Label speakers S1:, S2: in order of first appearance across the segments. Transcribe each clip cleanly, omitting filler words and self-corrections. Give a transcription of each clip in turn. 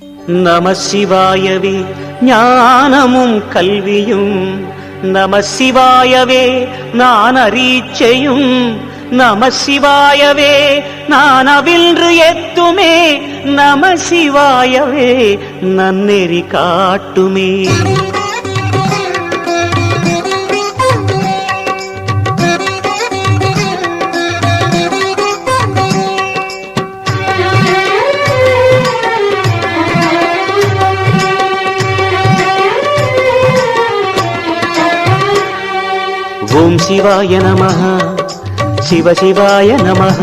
S1: நம சிவாயவே ஞானமும் கல்வியும், நம சிவாயவே நான் அரீச்சையும், நம சிவாயவே நான் அவின்று எத்துமே, நம சிவாயவே நன்னெறி காட்டுமே. ஓம் சிவாய நமஹ, சிவ சிவாய நமஹ.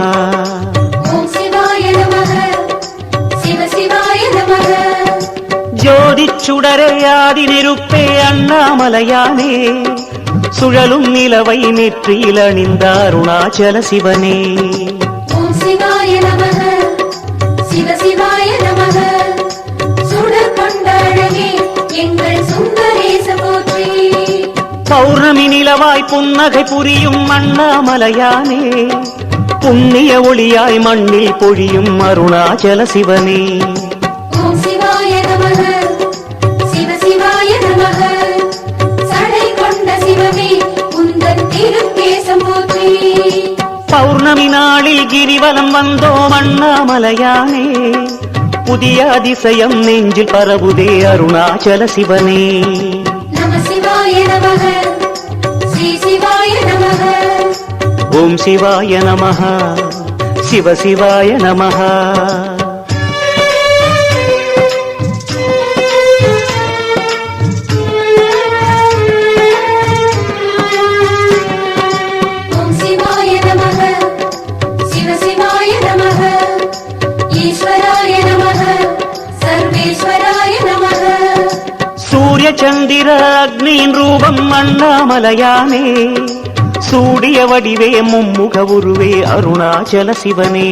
S2: ஓம் சிவாய நமஹ, சிவ சிவாய நமஹ.
S1: ஜோதிச் சுடரே ஆதி நெருப்பே அண்ணாமலையானே, சுழலும் நிலவை நெற்றியில் அணிந்த அருணாச்சல சிவனே.
S2: ஓம் சிவாய நமஹ, சிவ சிவாய நமஹ. சுடர் கொண்ட அழகே எங்கள் சுந்தரேச போற்றி.
S1: பௌர்ணமி நிலவாய் புன்னகை புரியும் அண்ணாமலையானே, புண்ணிய ஒளியாய் மண்ணில் பொழியும் அருணாச்சல சிவனே.
S2: ஓம் சிவாய நமஹ, சிவ சிவாய நமஹ. சடை கொண்ட சிவமே உந்தன் திருக்கேசம் போற்றி.
S1: பௌர்ணமி நாளில் கிரிவலம் வந்தோம் அண்ணாமலையானே, புதிய அதிசயம் நெஞ்சில் பரவுதே அருணாச்சல சிவனே.
S2: நம சிவாய நமஹ, ஸ்ரீ சிவாய நமஹ.
S1: ஓம் சிவாய நமஹ, சிவ சிவாய நமஹ.
S2: ஓம் சிவாய நமஹ, சிவ சிவாய நமஹ. ஈஸ்வராய நமஹ, சர்வேஸ்வராய நமஹ.
S1: சூரிய சந்திர அக்னியின் ரூபம் அண்ணாமலையானே, சூடிய வடிவே மும்முக உருவே அருணாச்சல சிவனே.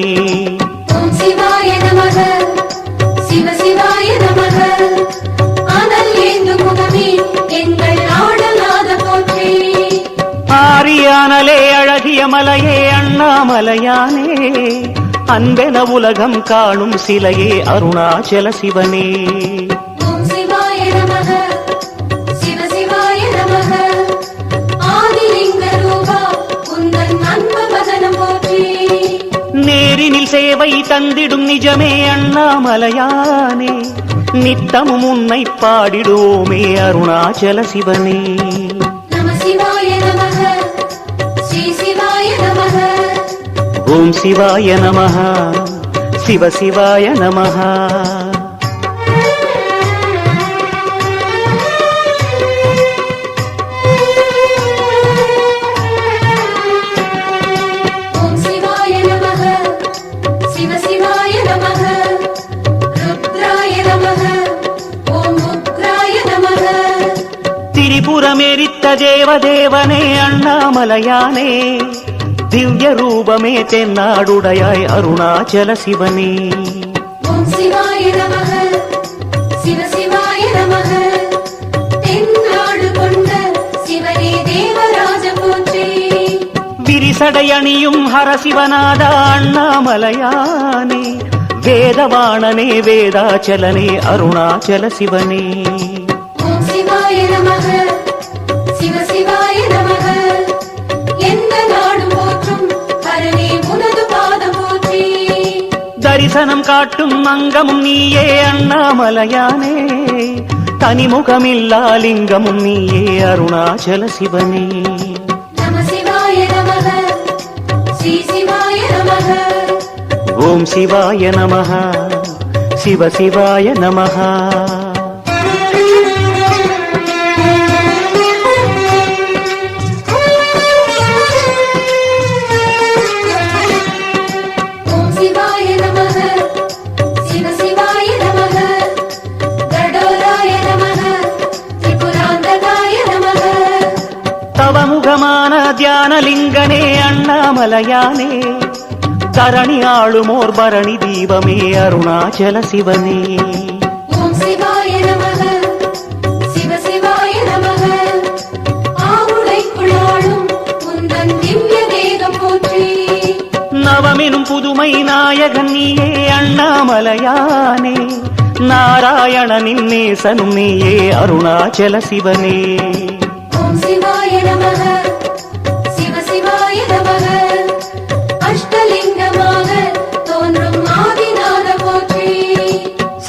S2: ஓம் சிவாய நமஹ, சிவ சிவாய நமஹ. அனல் ஏந்தும் முகமே எங்கள் ஆடலாத போற்றி.
S1: ஆரியானலே அழகிய மலையே அண்ணாமலையானே, அன்பென உலகம் காணும் சிலையே அருணாச்சல சிவனே.
S2: ஓம் சிவாய நமஹ, சிவ சிவாய நமஹ. ஆதிலிங்க ரூபா உந்தன் அன்பு வதனம் போற்றி.
S1: நேரினில் சேவை தந்திடும் நிஜமே அண்ணாமலையானே, நித்தமும் உன்னை பாடிடுவோமே அருணாச்சல சிவனே.
S2: நம சிவாய நமஹ, ஸ்ரீ சிவாய நமஹ.
S1: ஓம் சிவாய நமஹ, சிவ சிவாய நமஹ.
S2: ஓம் சிவாய நமஹ, சிவ சிவாய நமஹ. ருத்ராய நமஹ, ஓம் உக்ராய நமஹ.
S1: திரிபுரமெரித்த தேவதேவனே அண்ணாமலையானே, திவ்ய ரூபமே தென்னாடுடையாய் அருணாச்சல சிவனே.
S2: ஓம் சிவாய நமஹ, சிவ சிவாய நமஹ. தென்னாடு கொண்ட சிவனே தேவராஜ போற்றி.
S1: விரிசடையணியும் ஹரசிவநாதா அண்ணாமலையானே, வேதவாணனே வேதாச்சலனே அருணாச்சல சிவனே.
S2: ஓம் சிவாய நமஹ, சிவ சிவாய நமஹ. எந்த நாடும் போற்றும் ஹரனே உனது பாதம் போற்றி.
S1: தரிசனம் காட்டும் அங்கமும் நீயே அண்ணாமலையானே, தனிமுகமில்லா லிங்கமும் நீயே அருணாச்சல சிவனே.
S2: நம சிவாய நமஹ, ஸ்ரீ சிவாய நமஹ.
S1: ஓம் சிவாய நமஹ, சிவ சிவாய நமஹ.
S2: ஓம் சிவாய நமஹ, சிவ சிவாய நமஹ. கடோராய நமஹ, திரிபுராந்தகாய நமஹ.
S1: தவமுகமான தியானலிங்கனே அண்ணாமலையானே, தரணி ஆளுமோர் பரணி தீபமே அருணாச்சல சிவனே.
S2: ஓம் சிவாய நமஹ, சிவ சிவாய நமஹ. ஆவுடைக்குள் ஆளும் உந்தன் திவ்ய தேகம் போற்றி.
S1: நவமெனும் புதுமை நாயகன் நீயே அண்ணாமலையானே, நாராயணனின் நேசனும் நீயே அருணாச்சல சிவனே.
S2: ஓம் சிவாய நமக சிவ சிவாய நமக அஷ்டலிங்கமாக தோன்றும் ஆதிநாத போற்றி.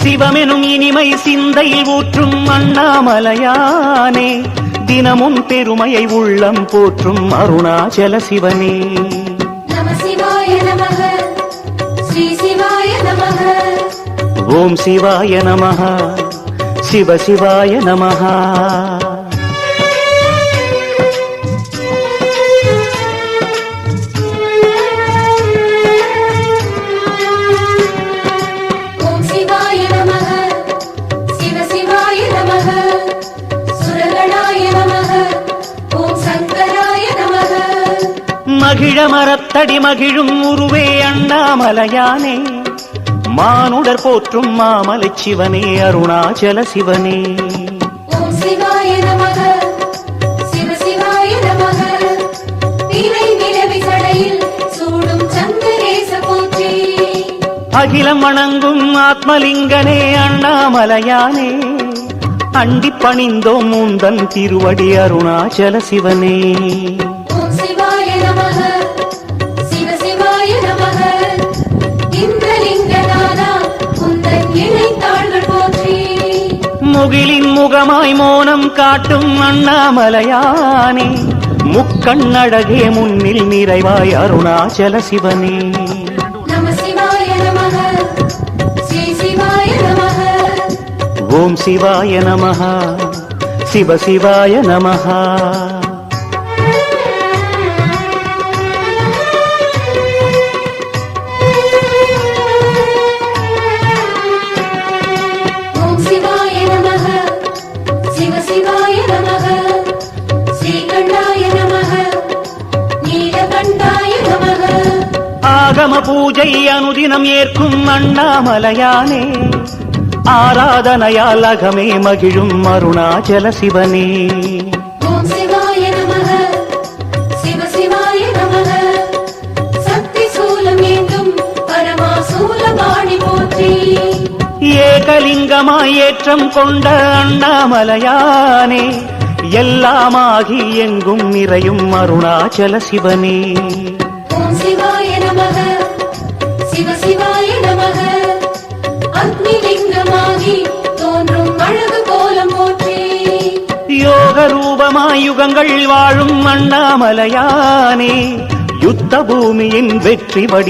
S1: சிவமெனும் இனிமை சிந்தையில் ஊற்றும் அண்ணாமலையானே, தினமும் பெருமையை உள்ளம் போற்றும் அருணாச்சல சிவனே.
S2: நம சிவாய நமக ஸ்ரீ சிவாய நமக.
S1: ஓம் சிவாய நமஹ சிவ சிவாய நமஹ.
S2: ஓம் சிவாய நமக சிவ சிவாய நமக சுரகணாய நமக ஓம் சங்கராய நமக.
S1: மகிழ மரத்தடி மகிழும் உருவே அண்ணாமலையானே, மானுடர் போற்றும் மாமலை சிவனே அருணாச்சல சிவனே.
S2: ஓம் சிவாய நமக சிவ சிவாய நமக தினை நிலவி சடையில் சூடும் சந்திரேச போற்றி.
S1: அகிலம் வணங்கும் ஆத்மலிங்கனே அண்ணாமலையானே, அண்டிப் பணிந்தோம் முந்தன் திருவடி அருணாச்சல சிவனே.
S2: ஓம் சிவாய நமக சிவ சிவாய நமக இந்திரலிங்கநாதா உந்தன் இணைத்தாள்கள் போற்றி.
S1: முகிலின் முகமாய் மோனம் காட்டும் அண்ணாமலையானே, முக்கண்ணழகே முன்னில் நிறைவாய் அருணாச்சல சிவனே.
S2: நம சிவாய நமக ஸ்ரீ சிவாய நமக.
S1: ஓம் சிவாய நமஹ சிவ சிவாய நமஹ.
S2: ஓம் சிவாய நமக சிவ சிவாய நமக ஸ்ரீகண்டாய நமக நீலகண்டாய நமக.
S1: ஆகம பூஜை அனுதினம் ஏற்கும் அண்ணாமலையானே, ஆராதனையால் அகமே மகிழும் அருணாச்சல சிவனே.
S2: ஓம் சிவாய நமக சிவ சிவாய நமக சக்தி சூலம் ஏந்தும் பரமா சூலபாணி போற்றி.
S1: ஏகலிங்கமாய் ஏற்றம் கொண்ட அண்ணாமலையானே, எல்லாமாகி எங்கும் நிறையும் அருணாச்சல சிவனே.
S2: ஓம் சிவாய நமக சிவ சிவாய நமக அக்னிலிங்கமாகி தோன்றும் அழகு கோலம் போற்றி.
S1: யோக ரூபமாய் யுகங்கள் வாழும் அண்ணாமலையானே, யுத்த பூமியின் வெற்றி வடி